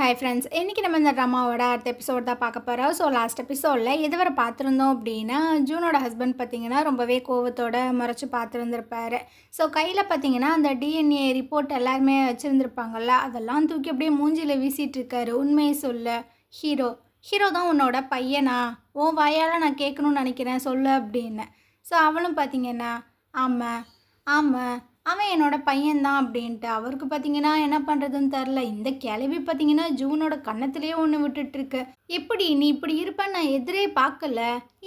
Hi friends, இன்றைக்கி நம்ம இந்த ட்ராமாவோட அடுத்த எபிசோட் தான் பார்க்க போகிறோம். ஸோ லாஸ்ட் எபிசோடில் இதுவரை பார்த்துருந்தோம் அப்படின்னா, ஜூனோட ஹஸ்பண்ட் பார்த்திங்கன்னா ரொம்பவே கோவத்தோடு முறைச்சி பார்த்துருந்துருப்பாரு. ஸோ கையில் பார்த்திங்கன்னா அந்த டிஎன்ஏ ரிப்போர்ட் எல்லாருமே வச்சுருந்துருப்பாங்கள்ல, அதெல்லாம் தூக்கி அப்படியே மூஞ்சியில் வீசிகிட்டு இருக்காரு. உண்மையை சொல்ல ஹீரோ தான் உன்னோட பையனா? உன் வாயால் நான் கேட்கணும்னு நினைக்கிறேன், சொல்லு அப்படின்னு. ஸோ அவளும் பார்த்திங்கன்னா ஆமாம் ஆமாம் அவன் என்னோட பையன்தான் அப்படின்ட்டு. அவருக்கு பார்த்தீங்கன்னா என்ன பண்ணுறதுன்னு தெரில. இந்த கிளவி பார்த்தீங்கன்னா ஜூனோட கன்னத்திலே ஒன்று விட்டுட்டுருக்கு. எப்படி நீ இப்படி இருப்பேன்னு நான் எதிரே பார்க்கல.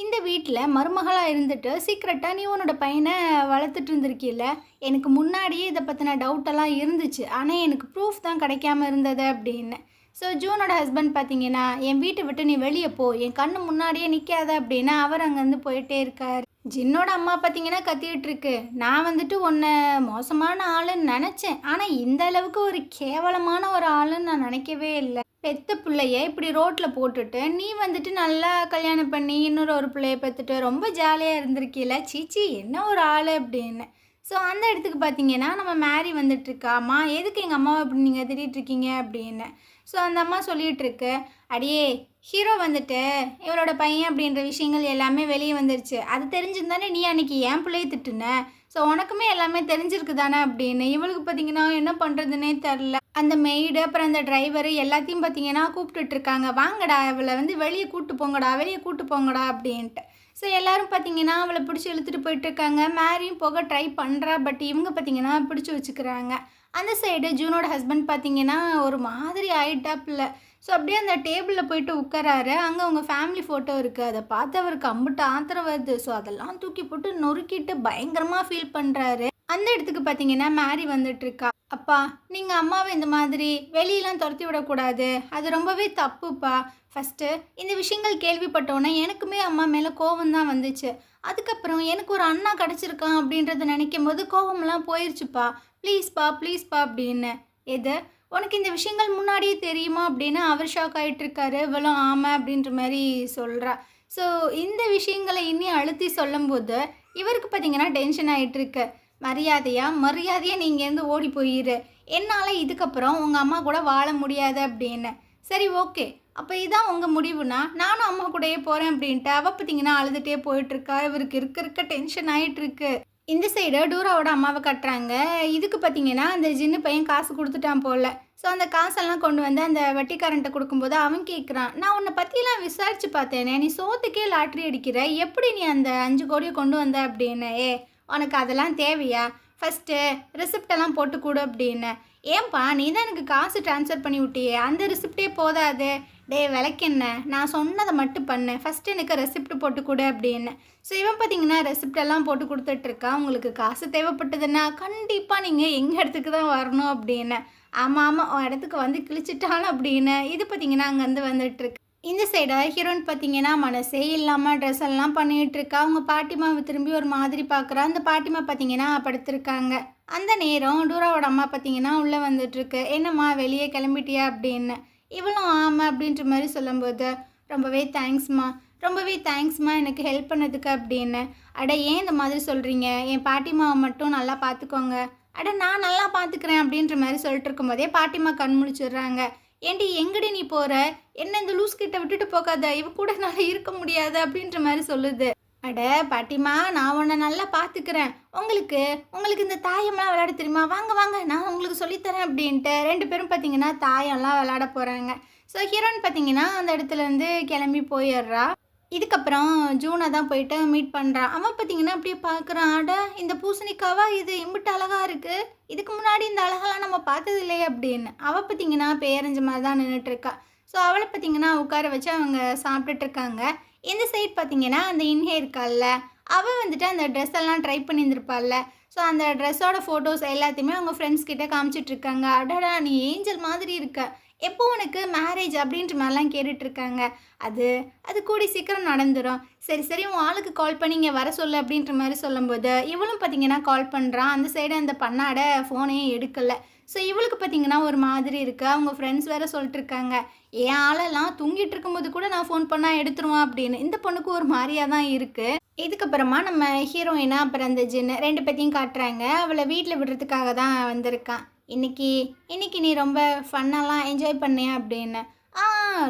இந்த வீட்டில் மருமகளாக இருந்துட்டு சீக்கிரட்டாக நீ உன்னோட பையனை வளர்த்துட்டு இருந்திருக்கில்ல. எனக்கு முன்னாடியே இதை பற்றின டவுட்டெல்லாம் இருந்துச்சு, ஆனால் எனக்கு ப்ரூஃப் தான் கிடைக்காம இருந்தது அப்படின்னு. ஸோ ஜூனோட ஹஸ்பண்ட் பார்த்தீங்கன்னா என் வீட்டை விட்டு நீ வெளியே போ, என் கண்ணு முன்னாடியே நிற்காத அப்படின்னு அவர் அங்கேருந்து போயிட்டே இருக்கார். ஜின்னோட அம்மா பார்த்தீங்கன்னா கத்திக்கிட்டு இருக்கு. நான் வந்துட்டு உன்னை மோசமான ஆளுன்னு நினச்சேன், ஆனால் இந்த அளவுக்கு ஒரு கேவலமான ஒரு ஆளுன்னு நான் நினைக்கவே இல்லை. பெத்த பிள்ளைய இப்படி ரோட்டில் போட்டுட்டு நீ வந்துட்டு நல்லா கல்யாணம் பண்ணி இன்னொரு ஒரு பிள்ளைய பெற்றுட்டு ரொம்ப ஜாலியாக இருந்திருக்கீல. சீச்சி என்ன ஒரு ஆள் அப்படின்னு. ஸோ அந்த இடத்துக்கு பார்த்தீங்கன்னா நம்ம மேரி வந்துட்டுருக்காம்மா, எதுக்கு எங்கள் அம்மாவை இப்படி நீங்கள் திட்டிகிட்ருக்கீங்க அப்படின்னு. ஸோ அந்த அம்மா சொல்லிகிட்ருக்கு, அடியே ஹீரோ வந்துட்டு இவரோட பையன் அப்படின்ற விஷயங்கள் எல்லாமே வெளியே வந்துருச்சு. அது தெரிஞ்சிருந்தானே நீ அன்றைக்கி என் பிள்ளையை திட்டுன. ஸோ உனக்குமே எல்லாமே தெரிஞ்சிருக்கு தானே அப்படின்னு. இவளுக்கு பார்த்தீங்கன்னா என்ன பண்ணுறதுனே தெரில. அந்த மெய்டு அப்புறம் அந்த டிரைவரு எல்லாத்தையும் பார்த்தீங்கன்னா கூப்பிட்டுட்ருக்காங்க, வாங்கடா இவளை வந்து வெளியே கூப்பிட்டு போங்கடா அப்படின்ட்டு. ஸோ எல்லோரும் பார்த்தீங்கன்னா அவளை பிடிச்சி இழுத்துட்டு போயிட்டுருக்காங்க. மேரியும் போக ட்ரை பண்ணுறா, பட் இவங்க பார்த்தீங்கன்னா பிடிச்சி வச்சுக்கிறாங்க. அந்த சைடு ஜூனோட ஹஸ்பண்ட் பார்த்தீங்கன்னா ஒரு மாதிரி ஆயிட்டாப்புல. ஸோ அப்படியே அந்த டேபிளில் போயிட்டு உட்காராரு. அங்கே அவங்க ஃபேமிலி ஃபோட்டோ இருக்குது. அதை பார்த்து அவருக்கு அம்பிட்டு ஆத்திரம் வருது. ஸோ அதெல்லாம் தூக்கி போட்டு நொறுக்கிட்டு பயங்கரமாக ஃபீல் பண்ணுறாரு. அந்த இடத்துக்கு பார்த்தீங்கன்னா மேரி வந்துட்டுருக்கா. அப்பா, நீங்கள் அம்மாவை இந்த மாதிரி வெளியெலாம் துரத்தி விடக்கூடாது, அது ரொம்பவே தப்புப்பா. ஃபஸ்ட்டு இந்த விஷயங்கள் கேள்விப்பட்டோன்னே எனக்குமே அம்மா மேலே கோவம் தான் வந்துச்சு. அதுக்கப்புறம் எனக்கு ஒரு அண்ணா கிடச்சிருக்கான் அப்படின்றத நினைக்கும் போது கோவமெல்லாம் போயிடுச்சுப்பா. ப்ளீஸ்ப்பா அப்படின்னு. எது, உனக்கு இந்த விஷயங்கள் முன்னாடியே தெரியுமா அப்படின்னு அவர் ஷாக் ஆகிட்டுருக்காரு. இவ்வளோ ஆமாம் அப்படின்ற மாதிரி சொல்கிறா. ஸோ இந்த விஷயங்களை இன்னி அழுத்தி சொல்லும்போது இவருக்கு பார்த்திங்கன்னா டென்ஷன் ஆகிட்டுருக்கு. மரியாதையாக நீ இங்கேருந்து ஓடி போயிரு, என்னால் இதுக்கப்புறம் உங்கள் அம்மா கூட வாழ முடியாது அப்படின்னு. சரி, ஓகே, அப்போ இதான் உங்கள் முடிவுனா நானும் அம்மா கூடயே போகிறேன் அப்படின்ட்டு அவள் பார்த்திங்கன்னா அழுதுகிட்டே போயிட்டுருக்கா. இவருக்கு இருக்க டென்ஷன் ஆகிட்டுருக்கு. இந்த சைடு டூராவோட அம்மாவை கட்டுறாங்க. இதுக்கு பார்த்தீங்கன்னா அந்த ஜின்னு பையன் காசு கொடுத்துட்டான் போல். ஸோ அந்த காசெல்லாம் கொண்டு வந்து அந்த வட்டிக்காரன்ட்ட கொடுக்கும்போது அவன் கேட்குறான், நான் உன்னை பற்றியெல்லாம் விசாரித்து பார்த்தேனே, நீ சோத்துக்கே லாட்ரி அடிக்கிற, எப்படி நீ அந்த 5 கோடியை கொண்டு வந்த அப்படின்னு. உனக்கு அதெல்லாம் தேவையா? ஃபஸ்ட்டு ரிசிப்டெல்லாம் போட்டு கொடு அப்படின்னு. ஏன்பா, நீ தான் எனக்கு காசு ட்ரான்ஸ்ஃபர் பண்ணி விட்டியே, அந்த ரிசிப்டே போதாது. டே விளக்கென்ன, நான் சொன்னதை மட்டும் பண்ணு, ஃபஸ்ட்டு எனக்கு ரெசிப்ட் போட்டு கொடு அப்படின்னு. ஸோ இவன் பார்த்தீங்கன்னா ரெசிப்டெல்லாம் போட்டு கொடுத்துட்ருக்கான். உங்களுக்கு காசு தேவைப்பட்டதுன்னா கண்டிப்பாக நீங்கள் எங்கள் இடத்துக்கு தான் வரணும் அப்படின்னு. ஆமாம் உன் இடத்துக்கு வந்து கிழிச்சிட்டாலும் அப்படின்னு. இது பார்த்தீங்கன்னா அங்கேருந்து வந்துட்டுருக்கு. இந்த சைடை ஹீரோயின் பார்த்தீங்கன்னா மனசே இல்லாமல் ட்ரெஸ் எல்லாம் பண்ணிகிட்ருக்கா. அவங்க பாட்டிமாவை திரும்பி ஒரு மாதிரி பார்க்குறா. அந்த பாட்டிமா பார்த்தீங்கன்னா படுத்திருக்காங்க. அந்த நேரம் டூராவோட அம்மா பார்த்தீங்கன்னா உள்ளே வந்துட்டுருக்கு. என்னம்மா வெளியே கிளம்பிட்டியா அப்படின்னு. இவளும் ஆமாம் அப்படின்ற மாதிரி சொல்லும்போது ரொம்பவே தேங்க்ஸ்மா எனக்கு ஹெல்ப் பண்ணதுக்கு அப்படின்னு. அட ஏன் இந்த மாதிரி சொல்கிறீங்க, என் பாட்டிமாவை மட்டும் நல்லா பார்த்துக்கோங்க. அட நான் நல்லா பார்த்துக்கிறேன் அப்படின்ற மாதிரி சொல்லிட்டு இருக்கும்போதே பாட்டிமா கண் முழிச்சிடுறாங்க. ஏண்டி எங்கடி நீ போகிற, என்ன இந்த லூஸ் கிட்ட விட்டுட்டு போகாத, இவ கூட என்னால் இருக்க முடியாது அப்படின்ற மாதிரி சொல்லுது. அட பாட்டிமா, நான் உன்னை நல்லா பார்த்துக்கிறேன். உங்களுக்கு இந்த தாயம்லாம் விளையாட தெரியுமா, வாங்க நான் உங்களுக்கு சொல்லித்தரேன் அப்படின்ட்டு 2 பேரும் பார்த்தீங்கன்னா தாயம்லாம் விளையாட போகிறாங்க. ஸோ ஹீரோயின் பார்த்தீங்கன்னா அந்த இடத்துலேருந்து கிளம்பி போயிடுறா. இதுக்கப்புறம் ஜூனை தான் போயிட்டு மீட் பண்ணுறான். அவன் பார்த்தீங்கன்னா அப்படியே பார்க்குறான். அட இந்த பூசணிக்காவா இது, இம்பிட்டு அழகாக இருக்குது, இதுக்கு முன்னாடி இந்த அழகெல்லாம் நம்ம பார்த்தது இல்லையே அப்படின்னு. அவள் பார்த்தீங்கன்னா பேரஞ்ச மாதிரி தான் நின்றுட்டுருக்கா. ஸோ அவளை பார்த்தீங்கன்னா உட்கார வச்சு அவங்க சாப்பிட்டுட்ருக்காங்க. இந்த சைட் பார்த்தீங்கன்னா அந்த இன்ஹே இருக்கால்ல, அவள் வந்துட்டு அந்த ட்ரெஸ் எல்லாம் ட்ரை பண்ணியிருந்திருப்பாள்ல. ஸோ அந்த ட்ரெஸ்ஸோட ஃபோட்டோஸ் எல்லாத்தையுமே அவங்க ஃப்ரெண்ட்ஸ் கிட்டே காமிச்சிட்ருக்காங்க. அடடா நீ ஏஞ்சல் மாதிரி இருக்க, எப்போ உனக்கு மேரேஜ் அப்படின்ற மாதிரிலாம் கேட்டுட்ருக்காங்க. அது கூடி சீக்கிரம் நடந்துடும். சரி உன் ஆளுக்கு கால் பண்ணி இங்கே வர சொல்லு அப்படின்ற மாதிரி சொல்லும்போது இவளும் பார்த்தீங்கன்னா கால் பண்ணுறான். அந்த சைடு அந்த பண்ணாட ஃபோனே எடுக்கலை. ஸோ இவளுக்கு பார்த்தீங்கன்னா ஒரு மாதிரி இருக்குது. அவங்க ஃப்ரெண்ட்ஸ் வேறு சொல்லிட்டுருக்காங்க, என் ஆளெல்லாம் தூங்கிட்டு இருக்கும்போது கூட நான் ஃபோன் பண்ணால் எடுத்துருவான் அப்படின்னு. இந்த பொண்ணுக்கு ஒரு மாதிரியாக தான் இருக்குது. இதுக்கப்புறமா நம்ம ஹீரோயினா அப்புறம் அந்த ஜின்னு 2 பேத்தையும் காட்டுறாங்க. அவளை வீட்டில் விடுறதுக்காக தான் வந்திருக்கான். இன்னைக்கு இன்னைக்கு நீ ரொம்ப ஃபன்னெல்லாம் என்ஜாய் பண்ணியா அப்படின்னு. ஆ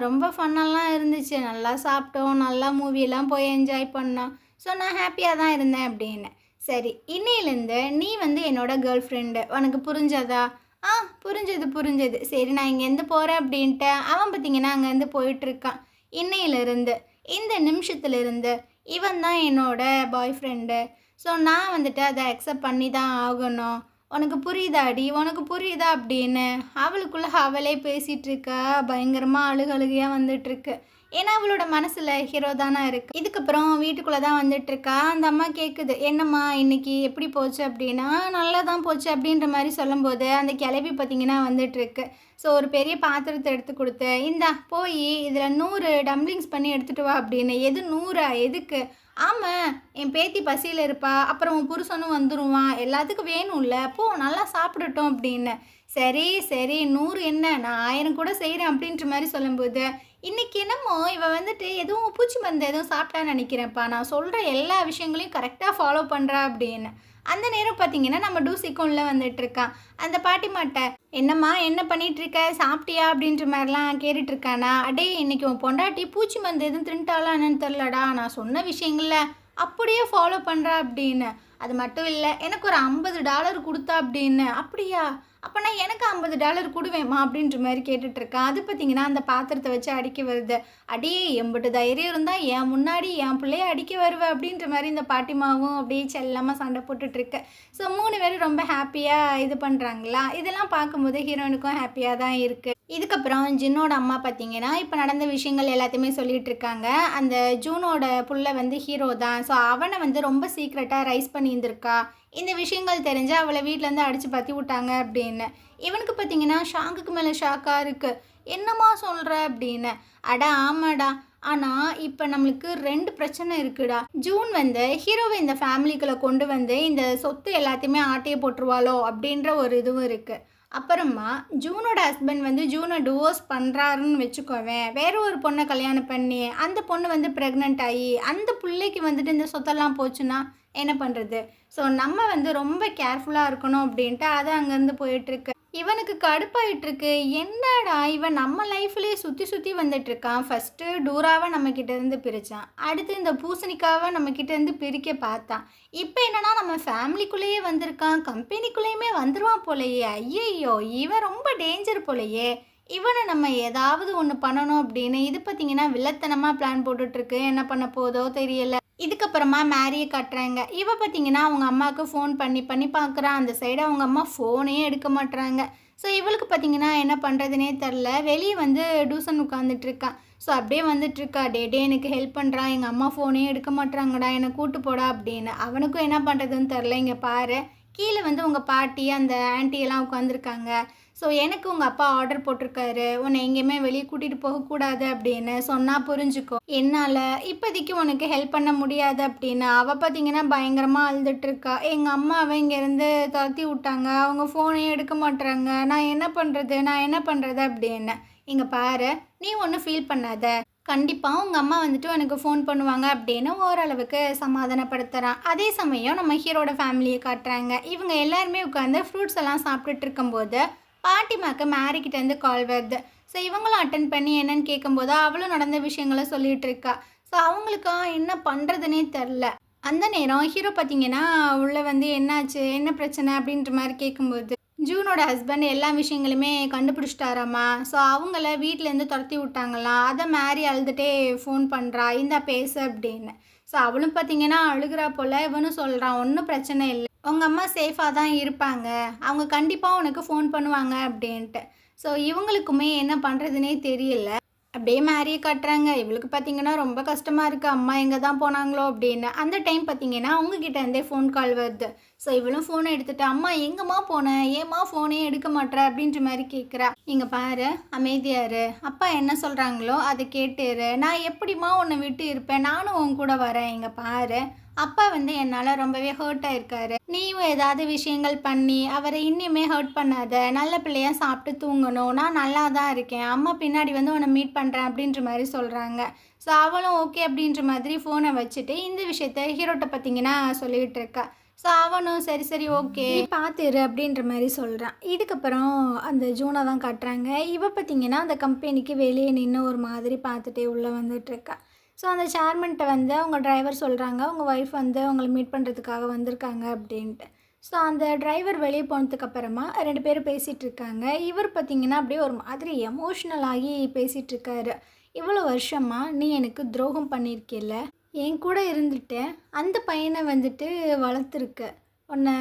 ரொம்ப ஃபன்னெல்லாம் இருந்துச்சு. நல்லா சாப்பிட்டோம், நல்லா மூவியெல்லாம் போய் என்ஜாய் பண்ணோம். ஸோ நான் ஹாப்பியாக தான் இருந்தேன் அப்படின்னு. சரி, இன்னையிலேருந்து நீ வந்து என்னோட கேர்ள் ஃப்ரெண்டு. உனக்கு புரிஞ்சதா? ஆ புரிஞ்சது. சரி நான் இங்கேருந்து போகிறேன் அப்படின்ட்டு அவன் பார்த்தீங்கன்னா அங்கேருந்து போயிட்டுருக்கான். இன்னையிலிருந்து இந்த நிமிஷத்துலேருந்து இவன் தான் என்னோட பாய் ஃப்ரெண்டு. ஸோ நான் வந்துட்டு அதை அக்செப்ட் பண்ணி தான் ஆகணும். உனக்கு புரியுதாடி, உனக்கு புரியுதா அப்படின்னு அவளுக்குள்ள அவளே பேசிகிட்டு இருக்கா. பயங்கரமாக அழுகையாக வந்துட்டுருக்கு. ஏன்னா அவளோட மனசில் ஹீரோ தானே இருக்குது. இதுக்கப்புறம் வீட்டுக்குள்ளே தான் வந்துட்டுருக்கா. அந்த அம்மா கேட்குது, என்னம்மா இன்னைக்கு எப்படி போச்சு அப்படின்னா, நல்லா தான் போச்சு அப்படின்ற மாதிரி சொல்லும்போது அந்த கிளவி பார்த்திங்கன்னா வந்துட்டுருக்கு. ஸோ ஒரு பெரிய பாத்திரத்தை எடுத்து கொடுத்து, இந்தா போய் இதில் 100 டம்ப்ளிங்ஸ் பண்ணி எடுத்துகிட்டு வா அப்படின்னு. எது 100? எதுக்கு? ஆமாம், என் பேத்தி பசியில் இருப்பா, அப்புறம் உன் புருஷனும் வந்துடுவான், எல்லாத்துக்கும் வேணும்ல, போ நல்லா சாப்பிடட்டும் அப்படின்னு. சரி 100 என்ன, நான் 1000 கூட செய்கிறேன் அப்படின்ற மாதிரி சொல்லும்போது, இன்றைக்கி என்னமோ இவள் வந்துட்டு எதுவும் பூச்சி மருந்து எதுவும் சாப்பிட்டான்னு நினைக்கிறேன்ப்பா, நான் சொல்கிற எல்லா விஷயங்களையும் கரெக்டாக ஃபாலோ பண்ணுறா அப்படின்னு. அந்த நேரம் பார்த்தீங்கன்னா நம்ம டூசிக்கும் உள்ள வந்துட்டுருக்கான். அந்த பாட்டிமாட்ட, என்னம்மா என்ன பண்ணிகிட்ருக்க, சாப்பிட்டியா அப்படின்ற மாதிரிலாம் கேட்டுட்ருக்கானா. அடே இன்னைக்கு உன் பொண்டாட்டி பூச்சி மருந்து எதுவும் தின்ட்டாலாம் என்னன்னு தெரிலடா, நான் சொன்ன விஷயங்களில் அப்படியே ஃபாலோ பண்ணுறா அப்படின்னு. அது மட்டும் இல்லை, எனக்கு ஒரு $50 கொடுத்தா அப்படின்னு. அப்படியா, அப்போ நான் எனக்கு $50 கொடுவேம்மா அப்படின்ற மாதிரி கேட்டுட்ருக்கான். அது பார்த்தீங்கன்னா அந்த பாத்திரத்தை வச்சு அடிக்க வருது. அடியே எம்பிட்டு தைரியம் இருந்தால் என் முன்னாடி என் பிள்ளைய அடிக்க வருவேன் அப்படின்ற மாதிரி இந்த பாட்டிமாவும் அப்படியே செல்லமாக சண்டை போட்டுட்ருக்கு. ஸோ 3 பேரும் ரொம்ப ஹாப்பியாக இது பண்ணுறாங்களா. இதெல்லாம் பார்க்கும்போது ஹீரோயினுக்கும் ஹாப்பியாக தான் இருக்குது. இதுக்கப்புறம் ஜின்னோட அம்மா பார்த்தீங்கன்னா இப்போ நடந்த விஷயங்கள் எல்லாத்தையுமே சொல்லிகிட்டு இருக்காங்க. அந்த ஜூனோட புள்ள வந்து ஹீரோ தான். ஸோ அவனை வந்து ரொம்ப சீக்ரெட்டாக ரைஸ் பண்ணியிருந்திருக்கா. இந்த விஷயங்கள் தெரிஞ்சு அவளை வீட்டிலேருந்து அடித்து பற்றி விட்டாங்க அப்படின்னு. இவனுக்கு பார்த்தீங்கன்னா ஷாக்குக்கு மேலே ஷாக்காக இருக்குது. என்னம்மா சொல்கிற அப்படின்னு. அட ஆமாடா, ஆனால் இப்போ நம்மளுக்கு 2 பிரச்சனை இருக்குடா. ஜூன் வந்து ஹீரோவை இந்த ஃபேமிலிக்குள்ளே கொண்டு வந்து இந்த சொத்து எல்லாத்தையுமே ஆட்டையை போட்டுருவாளோ அப்படின்ற ஒரு இதுவும் இருக்குது. அப்புறமா ஜூனோட ஹஸ்பண்ட் வந்து ஜூனை டிவோர்ஸ் பண்ணுறாருன்னு வச்சுக்கோவேன், வேற ஒரு பொண்ணை கல்யாணம் பண்ணி அந்த பொண்ணு வந்து ப்ரெக்னென்ட் ஆகி அந்த பிள்ளைக்கு வந்துட்டு இந்த சொத்தெல்லாம் போச்சுன்னா என்ன பண்ணுறது. ஸோ நம்ம வந்து ரொம்ப கேர்ஃபுல்லாக இருக்கணும் அப்படின்ட்டு அது அங்கேருந்து போயிட்டுருக்கு. இவனுக்கு கடுப்பாயிட்டுருக்கு. என்னடா இவன் நம்ம லைஃப்லேயே சுற்றி வந்துட்டுருக்கான். ஃபஸ்ட்டு டூராவை நம்மக்கிட்டேருந்து பிரித்தான், அடுத்து இந்த பூசணிக்காவை நம்மக்கிட்டேருந்து பிரிக்க பார்த்தான், இப்போ என்னன்னா நம்ம ஃபேமிலிக்குள்ளேயே வந்திருக்கான், கம்பெனிக்குள்ளேயுமே வந்துடுவான் போலையே. ஐயையோ, இவன் ரொம்ப டேஞ்சர் போலையே. இவனை நம்ம ஏதாவது ஒன்று பண்ணணும் அப்படின்னு இது பார்த்திங்கன்னா வில்லத்தனமாக பிளான் போட்டுட்ருக்கு. என்ன பண்ண போதோ தெரியல. இதுக்கப்புறமா மேரியை கட்டுறாங்க. இவ பார்த்திங்கன்னா அவங்க அம்மாவுக்கு ஃபோன் பண்ணி பார்க்குறான். அந்த சைடு அவங்க அம்மா ஃபோனே எடுக்க மாட்டுறாங்க. ஸோ இவளுக்கு பார்த்திங்கன்னா என்ன பண்ணுறதுனே தெரில. வெளியே வந்து டியூசன் உட்காந்துட்ருக்கான். ஸோ அப்படியே வந்துட்டுருக்கா. டே எனக்கு ஹெல்ப் பண்ணுறான், எங்கள் அம்மா ஃபோனே எடுக்க மாட்டுறாங்கடா, என்னை கூட்டு போடா அப்படின்னு. அவனுக்கும் என்ன பண்ணுறதுன்னு தெரில. இங்கே பாரு, கீழே வந்து உங்கள் பாட்டி அந்த ஆன்ட்டியெல்லாம் உட்காந்துருக்காங்க. ஸோ எனக்கு உங்கள் அப்பா ஆர்டர் போட்டிருக்காரு, உன்னை எங்கேயுமே வெளியே கூட்டிகிட்டு போகக்கூடாது அப்படின்னு சொன்னால் புரிஞ்சுக்கோ. என்னால் இப்போதைக்கு உனக்கு ஹெல்ப் பண்ண முடியாது அப்படின்னு. அவள் பார்த்திங்கன்னா பயங்கரமாக அழுதுட்டுருக்கா. எங்கள் அம்மாவை இங்கேருந்து துரத்தி விட்டாங்க, அவங்க ஃபோனே எடுக்க மாட்டுறாங்க, நான் என்ன பண்ணுறது அப்படின்னு. இங்கே பாரு, நீ ஒன்றும் ஃபீல் பண்ணாத, கண்டிப்பாக உங்கள் அம்மா வந்துட்டு எனக்கு ஃபோன் பண்ணுவாங்க அப்படின்னு ஓரளவுக்கு சமாதானப்படுத்துகிறான். அதே சமயம் நம்ம ஹீரோட ஃபேமிலியை காட்டுறாங்க. இவங்க எல்லாருமே உட்காந்து ஃப்ரூட்ஸ் எல்லாம் சாப்பிட்டுட்டு இருக்கும்போது பாட்டிமாக்கு மேரிக்கிட்டேருந்து கால் வருது. ஸோ இவங்களும் அட்டன் பண்ணி என்னன்னு கேட்கும்போது அவளும் நடந்த விஷயங்களை சொல்லிகிட்டு இருக்கா. ஸோ அவங்களுக்கா என்ன பண்ணுறதுனே தெரில. அந்த நேரம் ஹீரோ பார்த்திங்கன்னா உள்ளே வந்து என்னாச்சு, என்ன பிரச்சனை அப்படின்ற மாதிரி கேட்கும்போது ஜூனோட ஹஸ்பண்ட் எல்லா விஷயங்களுமே கண்டுபிடிச்சிட்டாராம்மா. ஸோ அவங்கள வீட்டிலேருந்து துரத்தி விட்டாங்களாம். அதை மேரி அழுதுகிட்டே ஃபோன் பண்ணுறா, இந்தா பேசு அப்படின்னு. ஸோ அவளும் பார்த்திங்கன்னா அழுகிறா போல். இவனும் சொல்கிறான், ஒன்றும் பிரச்சனை இல்லை, உங்கள் அம்மா சேஃபாக தான் இருப்பாங்க, அவங்க கண்டிப்பாக உனக்கு ஃபோன் பண்ணுவாங்க அப்படின்ட்டு. ஸோ இவங்களுக்குமே என்ன பண்ணுறதுனே தெரியல. அப்படியே மேரியை காட்டுறாங்க. இவளுக்கு பார்த்திங்கன்னா ரொம்ப கஷ்டமாக இருக்குது, அம்மா எங்கே தான் போனாங்களோ அப்படின்னு. அந்த டைம் பார்த்திங்கன்னா அவங்கக்கிட்டேருந்தே ஃபோன் கால் வருது. ஸோ இவளும் ஃபோனை எடுத்துகிட்டு, அம்மா எங்கம்மா போனேன், ஏம்மா ஃபோனே எடுக்க மாட்டேற அப்படின்ற மாதிரி கேட்குறா. இங்கே பாரு, அமைதியாரு, அப்பா என்ன சொல்கிறாங்களோ அதை கேட்டுரு, நான் எப்படிம்மா உன்னை விட்டு இருப்பேன், நானும் உன் கூட வரேன். இங்கே பாரு, அப்பா வந்து என்னால் ரொம்பவே ஹர்ட் ஆயிருக்காரு, நீயும் ஏதாவது விஷயங்கள் பண்ணி அவரை இன்னுமே ஹர்ட் பண்ணாத, நல்ல பிள்ளையாக சாப்பிட்டு தூங்கணும், நான் நல்லா தான் இருக்கேன், அம்மா பின்னாடி வந்து உன்னை மீட் பண்ணுறேன் அப்படின்ற மாதிரி சொல்கிறாங்க. ஸோ அவளும் ஓகே அப்படின்ற மாதிரி ஃபோனை வச்சுட்டு இந்த விஷயத்த ஹீரோட்ட பார்த்திங்கன்னா சொல்லிகிட்டு இருக்கா. ஸோ அவனும் சரி சரி ஓகே நீ பார்த்துரு அப்படின்ற மாதிரி சொல்கிறான். இதுக்கப்புறம் அந்த ஜூனை தான் காட்டுறாங்க. இவ பார்த்தீங்கன்னா அந்த கம்பெனிக்கு வெளியே நின்று ஒரு மாதிரி பார்த்துட்டே உள்ளே வந்துட்டுருக்கா. ஸோ அந்த சேர்மன்ட்ட வந்து அவங்க டிரைவர் சொல்கிறாங்க, உங்கள் ஒய்ஃப் வந்து உங்களை மீட் பண்ணுறதுக்காக வந்திருக்காங்க அப்படின்ட்டு. ஸோ அந்த டிரைவர் வெளியே போனதுக்கப்புறமா 2 பேரும் பேசிகிட்டு இருக்காங்க. இவர் பார்த்தீங்கன்னா அப்படியே ஒரு மாதிரி எமோஷ்னல் ஆகி பேசிகிட்ருக்காரு. இவ்வளோ வருஷமா நீ எனக்கு துரோகம் பண்ணியிருக்கில்ல, என் கூட இருந்துட்டு அந்த பையனை வந்துட்டு வளர்த்துருக்க. உன்னை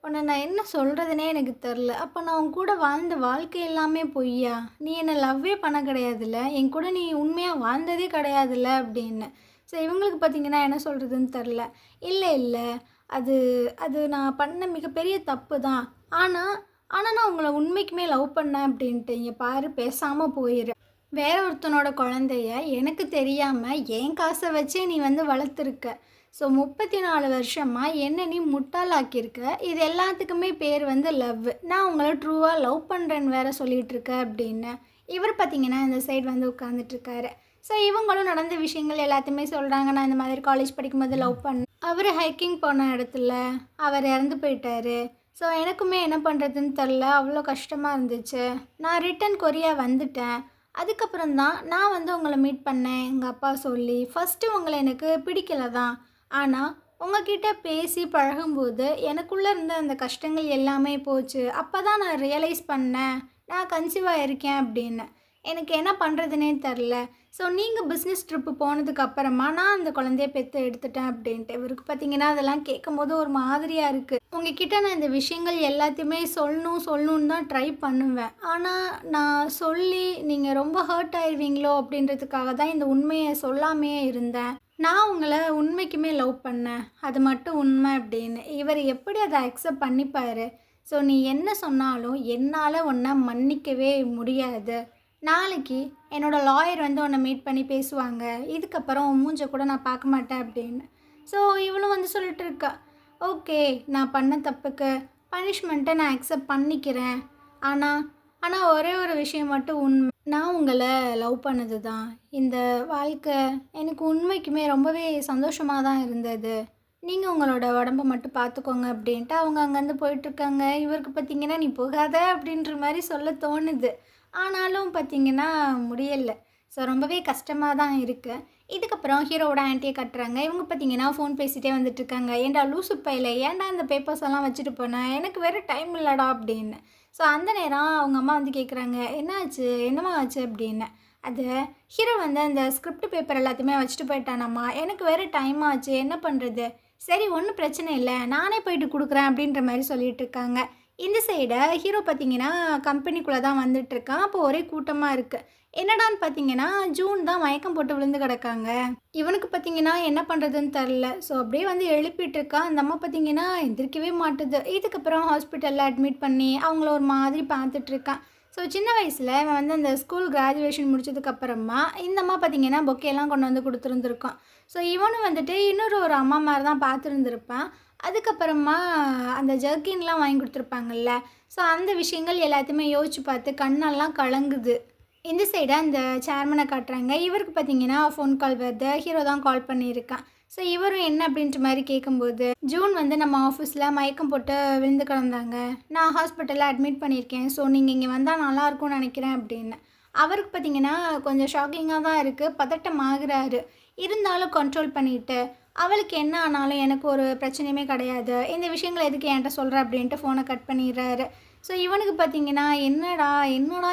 உன்னை நான் என்ன சொல்கிறதுனே எனக்கு தெரில. அப்போ நான் உன் கூட வாழ்ந்த வாழ்க்கை எல்லாமே பொய்யா? நீ என்னை லவ்வே பண்ண கிடையாதுல்ல, என் கூட நீ உண்மையாக வாழ்ந்ததே கிடையாதுல்ல அப்படின்னு. ஸோ இவங்களுக்கு பார்த்தீங்கன்னா என்ன சொல்கிறதுன்னு தெரில. இல்லை இல்லை, அது அது நான் பண்ண மிகப்பெரிய தப்பு தான். ஆனால் ஆனால் நான் உங்களை உண்மைக்குமே லவ் பண்ணேன் அப்படின்ட்டு. இங்கே பாரு, பேசாமல் போயிரு. வேற ஒருத்தனோட குழந்தைய எனக்கு தெரியாமல் என் காசை வச்சே நீ வந்து வளர்த்துருக்க. ஸோ 34 வருஷமாக என்ன நீ முட்டாளாக்கியிருக்க. இது எல்லாத்துக்குமே பேர் வந்து லவ். நான் உங்களை ட்ரூவாக லவ் பண்ணுறேன்னு வேற சொல்லிகிட்டு இருக்க அப்படின்னு. இவர் பார்த்தீங்கன்னா இந்த சைடு வந்து உட்காந்துட்ருக்காரு. ஸோ இவங்களும் நடந்த விஷயங்கள் எல்லாத்தையுமே சொல்கிறாங்க. நான் இந்த மாதிரி காலேஜ் படிக்கும்போது லவ் பண்ணேன், அவர் ஹைக்கிங் போன இடத்துல அவர் இறந்து போயிட்டாரு. ஸோ எனக்குமே என்ன பண்ணுறதுன்னு தெரில, அவ்வளோ கஷ்டமாக இருந்துச்சு. நான் ரிட்டன் கொரியா வந்துட்டேன். அதுக்கப்புறம் தான் நான் வந்து உங்களை மீட் பண்ணேன் எங்கள் அப்பா சொல்லி. ஃபஸ்ட்டு உங்களை எனக்கு பிடிக்கல தான், ஆனால் உங்ககிட்ட பேசி பழகும்போது எனக்குள்ளே இருந்த அந்த கஷ்டங்கள் எல்லாமே போச்சு. அப்போ தான் நான் ரியலைஸ் பண்ணேன் நான் கன்சீவாக இருக்கேன் அப்படின்னு. எனக்கு என்ன பண்ணுறதுனே தெரில. ஸோ நீங்கள் பிஸ்னஸ் ட்ரிப்பு போனதுக்கு அப்புறமா நான் அந்த குழந்தைய பெற்று எடுத்துட்டேன் அப்படின்ட்டு. இவருக்கு பார்த்தீங்கன்னா அதெல்லாம் கேட்கும்போது ஒரு மாதிரியாக இருக்குது. உங்ககிட்ட நான் இந்த விஷயங்கள் எல்லாத்தையுமே சொல்லணும்னு தான் ட்ரை பண்ணுவேன். ஆனால் நான் சொல்லி நீங்கள் ரொம்ப ஹர்ட் ஆயிடுவீங்களோ அப்படின்றதுக்காக தான் இந்த உண்மையை சொல்லாமையே இருந்தேன். நான் உங்களை உண்மைக்குமே லவ் பண்ணேன், அது மட்டும் உண்மை அப்படின்னு. இவர் எப்படி அதை அக்செப்ட் பண்ணிப்பார்? ஸோ நீ என்ன சொன்னாலும் என்னால் உன்னை மன்னிக்கவே முடியாது. நாளைக்கு என்னோடய லாயர் வந்து உன்னை மீட் பண்ணி பேசுவாங்க. இதுக்கப்புறம் உன் மூஞ்ச கூட நான் பார்க்க மாட்டேன் அப்படின்னு. ஸோ இவளும் வந்து சொல்லிட்டு இருக்கா, ஓகே நான் பண்ண தப்புக்கு பனிஷ்மெண்ட்டை நான் அக்செப்ட் பண்ணிக்கிறேன். ஆனால் ஒரே ஒரு விஷயம் மட்டும் உண்மை, நான் உங்களை லவ் பண்ணது தான். இந்த வாழ்க்கை எனக்கு உண்மைக்குமே ரொம்பவே சந்தோஷமாக தான் இருந்தது. நீங்கள் உங்களோட உடம்பை மட்டும் பார்த்துக்கோங்க அப்படின்ட்டு அவங்க அங்கேருந்து போயிட்டுருக்காங்க. இவருக்கு பார்த்திங்கன்னா நீ போகாத அப்படின்ற மாதிரி சொல்ல தோணுது. ஆனாலும் பார்த்திங்கன்னா முடியலை. ஸோ ரொம்பவே கஷ்டமாக தான் இருக்குது. இதுக்கப்புறம் ஹீரோவோட ஆண்டியை கட்டுறாங்க. இவங்க பார்த்திங்கன்னா ஃபோன் பேசிகிட்டே வந்துட்டுருக்காங்க. ஏன்டா லூசு பையில, ஏன்டா இந்த பேப்பர்ஸ் எல்லாம் வச்சுட்டு போனேன், எனக்கு வேறு டைம் இல்லைடா அப்படின்னு. ஸோ அந்த நேரம் அவங்க அம்மா வந்து கேட்குறாங்க, என்னாச்சு, என்னம்மா ஆச்சு அப்படின்னு. அது ஹீரோ வந்து அந்த ஸ்கிரிப்ட் பேப்பர் எல்லாத்தையுமே வச்சுட்டு போயிட்டானம்மா, எனக்கு வேறு டைம் ஆச்சு, என்ன பண்ணுறது. சரி ஒன்றும் பிரச்சனை இல்லை, நானே போயிட்டு கொடுக்குறேன் அப்படின்ற மாதிரி சொல்லிட்டு இருக்காங்க. இந்த சைடை ஹீரோ பார்த்தீங்கன்னா கம்பெனிக்குள்ளே தான் வந்துட்டுருக்கான். அப்போ ஒரே கூட்டமாக இருக்குது. என்னடான்னு பார்த்தீங்கன்னா ஜூன் தான் மயக்கம் போட்டு விழுந்து கிடக்காங்க. இவனுக்கு பார்த்தீங்கன்னா என்ன பண்ணுறதுன்னு தெரில. ஸோ அப்படியே வந்து எழுப்பிட்டு இருக்கான். அந்த அம்மா பார்த்தீங்கன்னா எந்திரிக்கவே மாட்டுது. இதுக்கப்புறம் ஹாஸ்பிட்டலில் அட்மிட் பண்ணி அவங்கள ஒரு மாதிரி பார்த்துட்ருக்கான். ஸோ சின்ன வயசில் இவன் வந்து அந்த ஸ்கூல் கிராஜுவேஷன் முடிச்சதுக்கப்புறமா இந்த அம்மா பார்த்தீங்கன்னா பொக்கேலாம் கொண்டு வந்து கொடுத்துருந்துருக்கான். ஸோ இவனும் வந்துட்டு ஒரு அம்மா மாதிரி தான் பார்த்துருந்துருப்பான். அதுக்கப்புறமா அந்த ஜர்க்கின்லாம் வாங்கி கொடுத்துருப்பாங்கல்ல, ஸோ அந்த விஷயங்கள் எல்லாத்தையுமே யோசிச்சு பார்த்து கண்ணெல்லாம் கலங்குது. இந்த சைடாக அந்த சேர்மனை காட்டுறாங்க. இவருக்கு பார்த்தீங்கன்னா ஃபோன் கால் வருது. ஹீரோ தான் கால் பண்ணியிருக்கான். ஸோ இவரும் என்ன அப்படின்ற மாதிரி கேட்கும்போது, ஜூன் வந்து நம்ம ஆஃபீஸில் மயக்கம் போட்டு விழுந்து கிடந்தாங்க, நான் ஹாஸ்பிட்டலில் அட்மிட் பண்ணியிருக்கேன், ஸோ நீங்கள் இங்கே வந்தால் நல்லாயிருக்கும்னு நினைக்கிறேன் அப்படின்னு. அவருக்கு பார்த்தீங்கன்னா கொஞ்சம் ஷாக்கிங்காக தான் இருக்குது, பதட்டம் ஆகுறாரு. இருந்தாலும் கண்ட்ரோல் பண்ணிவிட்டு, அவளுக்கு என்ன ஆனாலும் எனக்கு ஒரு பிரச்சனையுமே கிடையாது, இந்த விஷயங்களை எதுக்கு என்கிட்ட சொல்கிற அப்படின்ட்டு ஃபோனை கட் பண்ணிடுறாரு. ஸோ இவனுக்கு பார்த்தீங்கன்னா என்னடா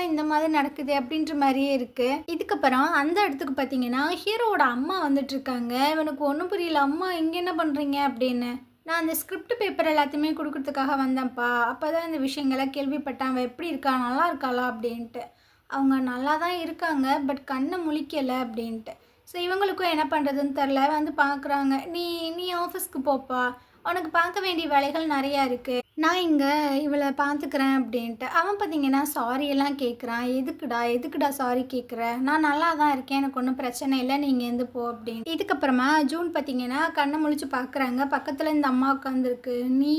இந்த மாதிரி நடக்குது அப்படின்ற மாதிரியே இருக்குது. இதுக்கப்புறம் அந்த இடத்துக்கு பார்த்தீங்கன்னா ஹீரோவோட அம்மா வந்துட்டுருக்காங்க. இவனுக்கு ஒன்றும் புரியல, அம்மா இங்கே என்ன பண்ணுறீங்க அப்படின்னு. நான் அந்த ஸ்கிரிப்ட் பேப்பர் எல்லாத்தையுமே கொடுக்கறதுக்காக வந்தேன்ப்பா, அப்போ தான் இந்த விஷயங்களை கேள்விப்பட்டேன், அவள் எப்படி இருக்கா, நல்லா இருக்காளா அப்படின்ட்டு. அவங்க நல்லா தான் இருக்காங்க, பட் கண்ணை முழிக்கலை அப்படின்ட்டு. ஸோ இவங்களுக்கும் என்ன பண்ணுறதுன்னு தெரில, வந்து பார்க்குறாங்க. நீ ஆஃபீஸ்க்கு போப்பா, உனக்கு பார்க்க வேண்டிய வேலைகள் நிறையா இருக்குது, நான் இங்கே இவளை பார்த்துக்கிறேன் அப்படின்ட்டு. அவன் பார்த்தீங்கன்னா சாரியெல்லாம் கேட்குறான். எதுக்குடா சாரி கேட்குற, நான் நல்லா தான் இருக்கேன், எனக்கு ஒன்றும் பிரச்சனை இல்லை, நீங்கள் எந்த போ அப்படின்னு. இதுக்கப்புறமா ஜூன் பார்த்தீங்கன்னா கண்ணை முழிச்சு பார்க்குறாங்க. பக்கத்தில் இந்த அம்மா உட்காந்துருக்கு. நீ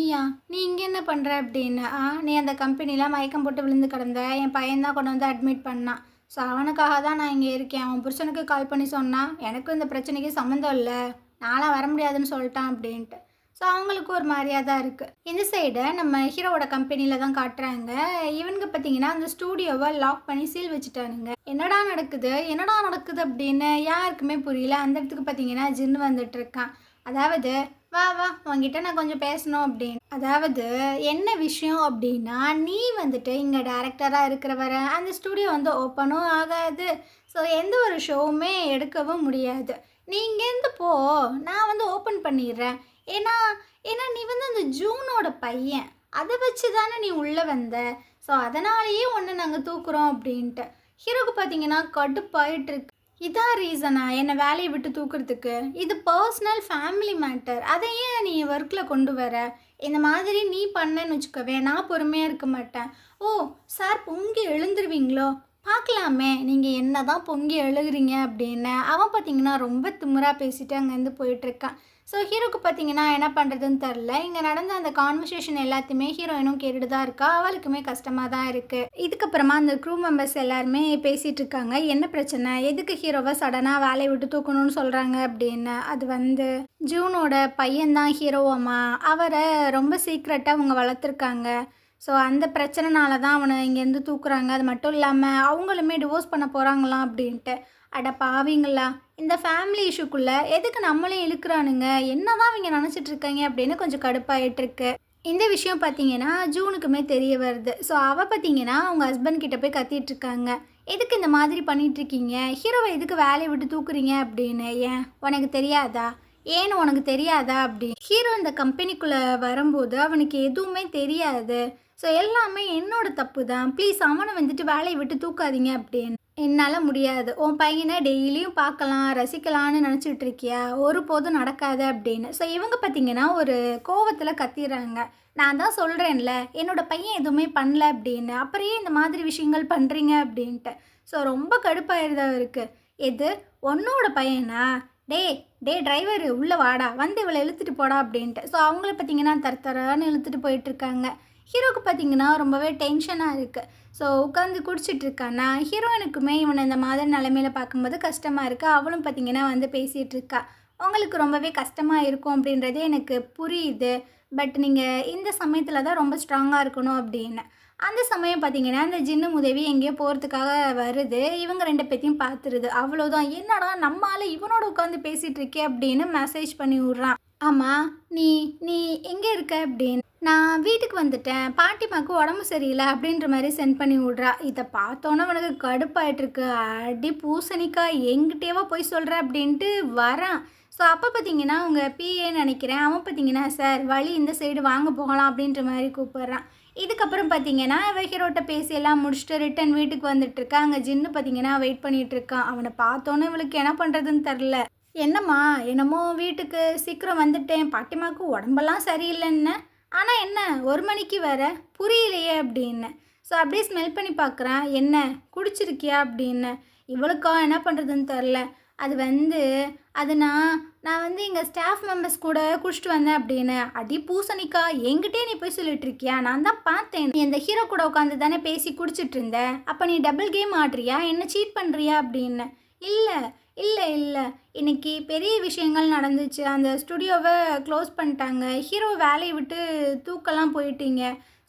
இங்கே என்ன பண்ணுற அப்படின்னு. நீ அந்த கம்பெனிலாம் மயக்கம் போட்டு விழுந்து கிடந்த, என் பையன்தான் கொண்டு வந்து அட்மிட் பண்ணான், ஸோ அவனுக்காக தான் நான் இங்கே இருக்கேன். அவன் புருஷனுக்கு கால் பண்ணி சொன்னான், எனக்கும் இந்த பிரச்சனைக்கு சம்மந்தம் இல்லை, நான்லாம் வர முடியாதுன்னு சொல்லிட்டான் அப்படின்ட்டு. ஸோ அவங்களுக்கு ஒரு மாதிரியா தான் இருக்குது. இந்த சைடு நம்ம ஹீரோவோட கம்பெனியில் தான் காட்டுறாங்க. இவனுங்க பார்த்தீங்கன்னா அந்த ஸ்டூடியோவை லாக் பண்ணி சீல் வச்சுட்டானுங்க. என்னடா நடக்குது என்னடா நடக்குது அப்படின்னு யாருக்குமே புரியல. அந்த இடத்துக்கு பார்த்தீங்கன்னா ஜின்னு வந்துட்டு இருக்கான். அதாவது வா வா உங்ககிட்ட நான் கொஞ்சம் பேசணும் அப்படின்னு. அதாவது என்ன விஷயம் அப்படின்னா, நீ வந்துட்டு இங்கே டேரக்டராக இருக்கிற வர அந்த ஸ்டூடியோ வந்து ஓப்பனும் ஆகாது. ஸோ எந்த ஒரு ஷோவுமே எடுக்கவும் முடியாது. நீ இங்கேருந்து போ, நான் வந்து ஓப்பன் பண்ணிடுறேன். ஏன்னா ஏன்னா நீ வந்து அந்த ஜூனோட பையன், அதை வச்சு தானே நீ உள்ளே வந்த. ஸோ அதனாலேயே ஒன்று நாங்கள் தூக்குறோம் அப்படின்ட்டு. ஹீரோக்கு பார்த்தீங்கன்னா கடுப்பாயிட்டு இருக்கு. இதான் ரீசனா என்னை வேலையை விட்டு தூக்குறதுக்கு? இது பர்சனல் ஃபேமிலி மேட்டர், அதை ஏன் நீ ஒர்க்கில் கொண்டு வர? இந்த மாதிரி நீ பண்ணேன்னு வச்சுக்கவே நான் பொறுமையாக இருக்க மாட்டேன். ஓ சார் பொங்கி எழுந்துருவீங்களோ? பார்க்கலாமே நீங்கள் என்ன தான் பொங்கி எழுதுறீங்க அப்படின்னு அவன் பார்த்தீங்கன்னா ரொம்ப திமிராக பேசிட்டு அங்கேருந்து போயிட்டுருக்கான். ஸோ ஹீரோக்கு பார்த்தீங்கன்னா என்ன பண்ணுறதுன்னு தெரில. இங்கே நடந்த அந்த கான்வர்சேஷன் எல்லாத்தையுமே ஹீரோயினும் கேட்டுட்டு தான் இருக்கா. அவளுக்குமே கஷ்டமாக தான் இருக்குது. இதுக்கப்புறமா அந்த க்ரூ மெம்பர்ஸ் எல்லாருமே பேசிகிட்டு இருக்காங்க. என்ன பிரச்சனை, எதுக்கு ஹீரோவை சடனாக வேலையை விட்டு தூக்கணும்னு சொல்கிறாங்க அப்படின்னு. அது வந்து ஜூனோட பையன்தான் ஹீரோவாமா, அவரை ரொம்ப சீக்ரெட்டாக அவங்க வளர்த்துருக்காங்க. ஸோ அந்த பிரச்சனைனால தான் அவனை இங்கேருந்து தூக்குறாங்க. அது மட்டும் இல்லாமல் அவங்களுமே டிவோர்ஸ் பண்ண போகிறாங்களாம் அப்படின்ட்டு. அட பாவீங்களா, இந்த ஃபேமிலி இஷ்யூக்குள்ளே எதுக்கு நம்மளே இழுக்கிறானுங்க, என்ன தான் இவங்க நினச்சிட்ருக்காங்க அப்படின்னு கொஞ்சம் கடுப்பாயிட்டுருக்கு. இந்த விஷயம் பார்த்தீங்கன்னா ஜூனுக்குமே தெரிய வருது. ஸோ அவள் பார்த்தீங்கன்னா அவங்க ஹஸ்பண்ட் கிட்ட போய் கத்திட்டுருக்காங்க. எதுக்கு இந்த மாதிரி பண்ணிகிட்ருக்கீங்க, ஹீரோவை எதுக்கு வேலையை விட்டு தூக்குறீங்க அப்படின்னு. ஏன் உனக்கு தெரியாதா, ஏன்னு உனக்கு தெரியாதா அப்படி. ஹீரோ இந்த கம்பெனிக்குள்ளே வரும்போது அவனுக்கு எதுவுமே தெரியாது. ஸோ எல்லாமே என்னோட தப்பு தான், ப்ளீஸ் அவனை வந்துட்டு வேலையை விட்டு தூக்காதீங்க அப்படின்னு. என்னால் முடியாது, உன் பையனை டெய்லியும் பார்க்கலாம் ரசிக்கலான்னு நினச்சிட்டு இருக்கியா, ஒருபோதும் நடக்காது அப்படின்னு. ஸோ இவங்க பார்த்தீங்கன்னா ஒரு கோவத்தில் கத்திடுறாங்க. நான் தான் சொல்கிறேன்ல என்னோடய பையன் எதுவுமே பண்ணல அப்படின்னு, அப்புறையே இந்த மாதிரி விஷயங்கள் பண்ணுறீங்க அப்படின்ட்டு. ஸோ ரொம்ப கடுப்பாயிருதா இருக்குது. எது உன்னோட பையனா, டே டே டிரைவர் உள்ளே வாடா, வந்து இவளை இழுத்துட்டு போடா அப்படின்ட்டு. ஸோ அவங்கள பார்த்தீங்கன்னா தரன்னு இழுத்துட்டு போயிட்டுருக்காங்க. ஹீரோக்கு பார்த்தீங்கன்னா ரொம்பவே டென்ஷனாக இருக்குது. ஸோ உட்காந்து குடிச்சிட்டு இருக்கானா. ஹீரோயினுக்குமே இவனை இந்த மாதிரி நிலைமையில பார்க்கும்போது கஷ்டமாக இருக்குது. அவளும் பார்த்தீங்கன்னா வந்து பேசிகிட்டு இருக்கா. உங்களுக்கு ரொம்பவே கஷ்டமாக இருக்கும் அப்படின்றது எனக்கு புரியுது, பட் நீங்கள் இந்த சமயத்தில் தான் ரொம்ப ஸ்ட்ராங்காக இருக்கணும் அப்படின்னு. அந்த சமயம் பார்த்தீங்கன்னா அந்த ஜின்னு உதவி எங்கேயோ போகிறதுக்காக வருது. இவங்க ரெண்டு பேத்தையும் பார்த்துருது. அவ்வளோதான், என்னடா நம்மளால் இவனோட உட்காந்து பேசிகிட்டு இருக்கே அப்படின்னு மெசேஜ் பண்ணி விட்றான். ஆமாம் நீ நீ எங்கே இருக்க அப்படின்னு. நான் வீட்டுக்கு வந்துட்டேன், பாட்டிமாவுக்கு உடம்பு சரியில்லை அப்படின்ற மாதிரி சென்ட் பண்ணி விட்றா. இதை பார்த்தோன்னே அவனுக்கு கடுப்பாயிட்டிருக்கு. அடி பூசணிக்கா எங்கிட்டேவா போய் சொல்கிற அப்படின்ட்டு வரான். ஸோ அப்போ பார்த்தீங்கன்னா அவங்க பிஏன்னு நினைக்கிறேன், அவன் பார்த்தீங்கன்னா சார் வழி இந்த சைடு வாங்க போகலாம் அப்படின்ற மாதிரி கூப்பிட்றான். இதுக்கப்புறம் பார்த்தீங்கன்னா ஹீரோட்ட பேசி எல்லாம் முடிச்சுட்டு ரிட்டன் வீட்டுக்கு வந்துட்டுருக்கா. அங்கே ஜின்னு பார்த்தீங்கன்னா வெயிட் பண்ணிகிட்ருக்கான். அவனை பார்த்தோன்னே இவளுக்கு என்ன பண்ணுறதுன்னு தெரில. என்னம்மா என்னமோ வீட்டுக்கு சீக்கிரம் வந்துட்டேன், பாட்டிமாவுக்கு உடம்பெல்லாம் சரியில்லைன்னு, ஆனால் என்ன 1 மணிக்கு வர புரியலையே அப்படின்னு. ஸோ அப்படியே ஸ்மெல் பண்ணி பார்க்குறான், என்ன குடிச்சிருக்கியா அப்படின்னு. இவளுக்கா என்ன பண்ணுறதுன்னு தெரில. அது வந்து அது நான் வந்து எங்கள் ஸ்டாஃப் மெம்பர்ஸ் கூட குடிச்சிட்டு வந்தேன் அப்படின்னு. அடி பூசணிக்கா என்கிட்டே நீ போய் சொல்லிட்டு இருக்கியா, நான் தான் பார்த்தேன் நீ இந்த ஹீரோ கூட உட்காந்து தானே பேசி குடிச்சிட்டு இருந்த, அப்போ நீ டபுள் கேம் ஆடுறியா, என்ன சீட் பண்ணுறியா அப்படின்னு. இல்லை இல்லை இல்லை இன்றைக்கி பெரிய விஷயங்கள் நடந்துச்சு, அந்த ஸ்டுடியோவை க்ளோஸ் பண்ணிட்டாங்க, ஹீரோ வேலையை விட்டு தூக்கலாம் போயிட்டீங்க.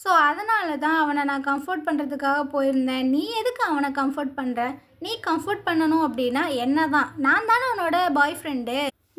ஸோ அதனால தான் அவனை நான் கம்ஃபர்ட் பண்ணுறதுக்காக போயிருந்தேன். நீ எதுக்கு அவனை கம்ஃபர்ட் பண்ணுற, நீ கம்ஃபர்ட் பண்ணணும் அப்படின்னா என்ன தான், நான் தானே அவனோட பாய் ஃப்ரெண்டு,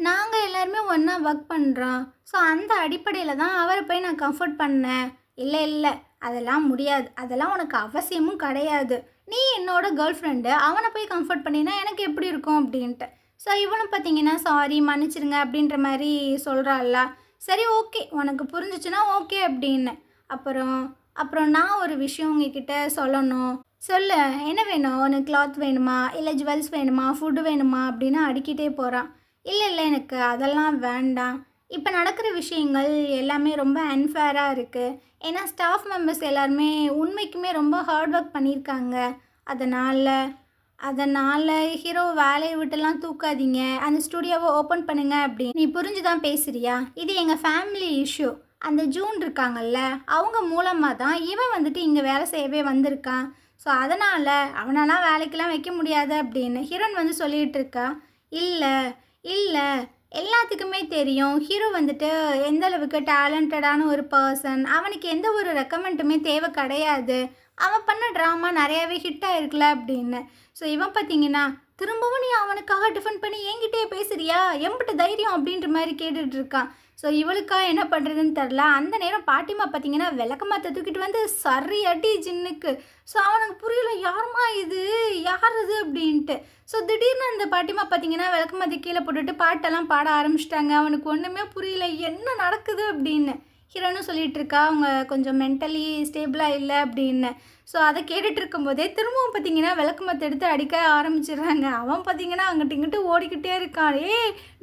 நாங்கள் எல்லாருமே ஒன்றா ஒர்க் பண்ணுறோம். ஸோ அந்த அடிப்படையில் தான் அவரை போய் நான் கம்ஃபர்ட் பண்ணேன். இல்லை இல்லை அதெல்லாம் முடியாது, அதெல்லாம் உனக்கு அவசியமும் கிடையாது, நீ என்னோட கேர்ள் ஃப்ரெண்டு, அவனை போய் கம்ஃபர்ட் பண்ணினா எனக்கு எப்படி இருக்கும் அப்படின்ட்டு. ஸோ இவனும் பார்த்தீங்கன்னா சாரி மன்னிச்சிருங்க அப்படின்ற மாதிரி சொல்கிறாள்ல. சரி ஓகே உனக்கு புரிஞ்சிச்சுன்னா ஓகே அப்படின்னு. அப்புறம் நான் ஒரு விஷயம் உங்ககிட்ட சொல்லணும். சொல்லு, என்ன வேணும், உனக்கு கிளாத் வேணுமா, இல்லை ஜுவல்ஸ் வேணுமா, ஃபுட்டு வேணுமா அப்படின்னு அடிக்கிட்டே போகிறான். இல்லை இல்லை எனக்கு அதெல்லாம் வேண்டாம், இப்போ நடக்கிற விஷயங்கள் எல்லாமே ரொம்ப அன்ஃபேராக இருக்குது. ஏன்னா ஸ்டாஃப் மெம்பர்ஸ் எல்லாருமே உண்மைக்குமே ரொம்ப ஹார்ட் ஒர்க் பண்ணியிருக்காங்க. அதனால் ஹீரோ வேலையை விட்டுலாம் தூக்காதீங்க, அந்த ஸ்டுடியோவை ஓப்பன் பண்ணுங்க அப்படின்னு. நீ புரிஞ்சு தான் பேசுகிறியா, இது எங்கள் ஃபேமிலி இஷ்யூ. அந்த ஜூன் இருக்காங்கல்ல, அவங்க மூலமாக தான் இவன் வந்துட்டு இங்கே வேலை செய்யவே வந்திருக்கான். ஸோ அதனால் அவனெல்லாம் வேலைக்கெல்லாம் வைக்க முடியாது அப்படின்னு ஹீரோன் வந்து சொல்லிகிட்டு இருக்கா. இல்லை இல்லை எல்லாத்துக்குமே தெரியும் ஹீரோ வந்துட்டு எந்த அளவுக்கு டேலண்டடான ஒரு பர்சன். அவனுக்கு எந்த ஒரு ரெக்கமெண்டுமே தேவை கிடையாது. அவன் பண்ண ட்ராமா நிறையாவே ஹிட் ஆயிருக்குல அப்படின்னு. ஸோ இவன் பார்த்தீங்கன்னா, திரும்பவும் நீ அவனுக்காக டிஃபெண்ட் பண்ணி என்கிட்டயே பேசுறியா? எம்புட்டு தைரியம் அப்படின்ற மாதிரி கேட்டுட்டு இருக்கான். ஸோ இவளுக்கா என்ன பண்ணுறதுன்னு தெரில. அந்த நேரம் பாட்டிமா பார்த்தீங்கன்னா விளக்கமாத்த தூக்கிட்டு வந்து சரி அடி ஜின்னுக்கு. ஸோ அவனுக்கு புரியல, யாருமா இது, யார் இது அப்படின்ட்டு. ஸோ திடீர்னு அந்த பாட்டிமா பார்த்தீங்கன்னா விளக்கமாத்த கீழே போட்டுட்டு பாட்டெல்லாம் பாட ஆரம்பிச்சிட்டாங்க. அவனுக்கு ஒன்றுமே புரியல, என்ன நடக்குது அப்படின்னு. ஹீரோனும் சொல்லிட்டு இருக்கா அவங்க கொஞ்சம் மென்டலி ஸ்டேபிளாக இல்லை அப்படின்னு. ஸோ அதை கேட்டுட்டு இருக்கும்போதே திரும்பவும் பார்த்தீங்கன்னா விளக்கமாத்த எடுத்து அடிக்க ஆரம்பிச்சிடுறாங்க. அவன் பார்த்தீங்கன்னா அங்கிட்டு இங்கிட்டு ஓடிக்கிட்டே இருக்கான்.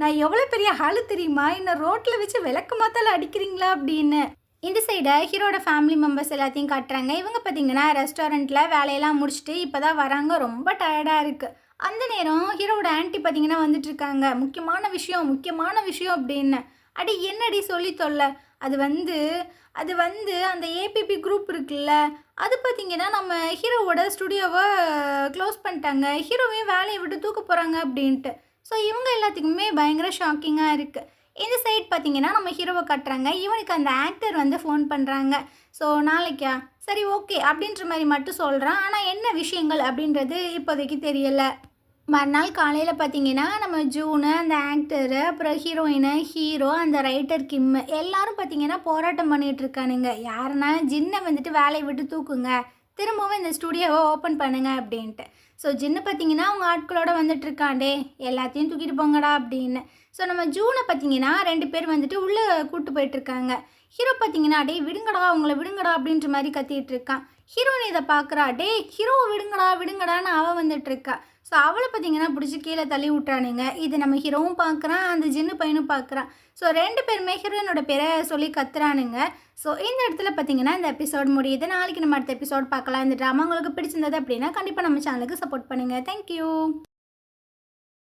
நான் எவ்வளோ பெரிய ஆளு தெரியுமா, என்ன ரோட்டில் வச்சு விளக்கமாத்தால அடிக்கிறீங்களா அப்படின்னு. இந்த சைடை ஹீரோட ஃபேமிலி மெம்பர்ஸ் எல்லாத்தையும் காட்டுறாங்க. இவங்க பார்த்தீங்கன்னா ரெஸ்டாரண்ட்டில் வேலையெல்லாம் முடிச்சுட்டு இப்போ தான் வராங்க. ரொம்ப டயர்டாக இருக்குது. அந்த நேரம் ஹீரோட ஆன்ட்டி பார்த்தீங்கன்னா வந்துட்டுருக்காங்க. முக்கியமான விஷயம் அப்படின்னு. அடி என்னடி சொல்லி தொல்லை. அது வந்து அந்த ஏபிபி குரூப் இருக்குல்ல, அது பார்த்தீங்கன்னா நம்ம ஹீரோவோட ஸ்டுடியோவை க்ளோஸ் பண்ணிட்டாங்க. ஹீரோவையும் வேலையை விட்டு தூக்க போகிறாங்க அப்படின்ட்டு. ஸோ இவங்க எல்லாத்துக்குமே பயங்கர ஷாக்கிங்காக இருக்குது. இந்த சைட் பார்த்தீங்கன்னா நம்ம ஹீரோவை காட்டுறாங்க. இவனுக்கு அந்த ஆக்டர் வந்து ஃபோன் பண்ணுறாங்க. ஸோ நாளைக்கா, சரி ஓகே அப்படின்ற மாதிரி மட்டும் சொல்கிறான். ஆனால் என்ன விஷயங்கள் அப்படின்றது இப்போதைக்கு தெரியலை. மறுநாள் காலையில் பார்த்தீங்கன்னா நம்ம ஜூனு, அந்த ஆக்டரு, அப்புறம் ஹீரோயினு, ஹீரோ, அந்த ரைட்டர் கிம்மு எல்லாரும் பார்த்தீங்கன்னா போராட்டம் பண்ணிகிட்டு இருக்கானுங்க. யாருன்னா ஜின்னை வந்துட்டு வேலையை விட்டு தூக்குங்க, திரும்பவும் இந்த ஸ்டுடியோவை ஓப்பன் பண்ணுங்க அப்படின்ட்டு. ஸோ ஜின்னு பார்த்தீங்கன்னா அவங்க ஆட்களோட வந்துட்டுருக்காண்டே, எல்லாத்தையும் தூக்கிட்டு போங்கடா அப்படின்னு. ஸோ நம்ம ஜூனை பார்த்தீங்கன்னா 2 பேர் வந்துட்டு உள்ளே கூப்பிட்டு போயிட்டுருக்காங்க. ஹீரோ பார்த்தீங்கன்னா டே விடுங்கடா, அவங்கள விடுங்கடா அப்படின்ற மாதிரி கத்திட்டு இருக்கான். ஹீரோயின் இதை பார்க்குறா, டே ஹீரோவை விடுங்கடான்னு அவள் வந்துட்டுருக்கா. ஸோ அவளை பார்த்தீங்கன்னா பிடிச்சி கீழே தள்ளி விட்டானுங்க. இது நம்ம ஹீரோவும் பார்க்குறான், அந்த ஜின்னு பையனும் பார்க்குறான். ஸோ 2 பேருமே ஹீரோயினோட பேரை சொல்லி கத்துறானுங்க. ஸோ இந்த இடத்துல பார்த்தீங்கன்னா இந்த எபிசோட் முடியுது. நாளைக்கு நம்ம அடுத்த எபிசோட் பார்க்கலாம். இந்த ட்ராமா உங்களுக்கு பிடிச்சிருந்தது அப்படின்னா கண்டிப்பாக நம்ம சேனலுக்கு சப்போர்ட் பண்ணுங்கள். தேங்க்யூ.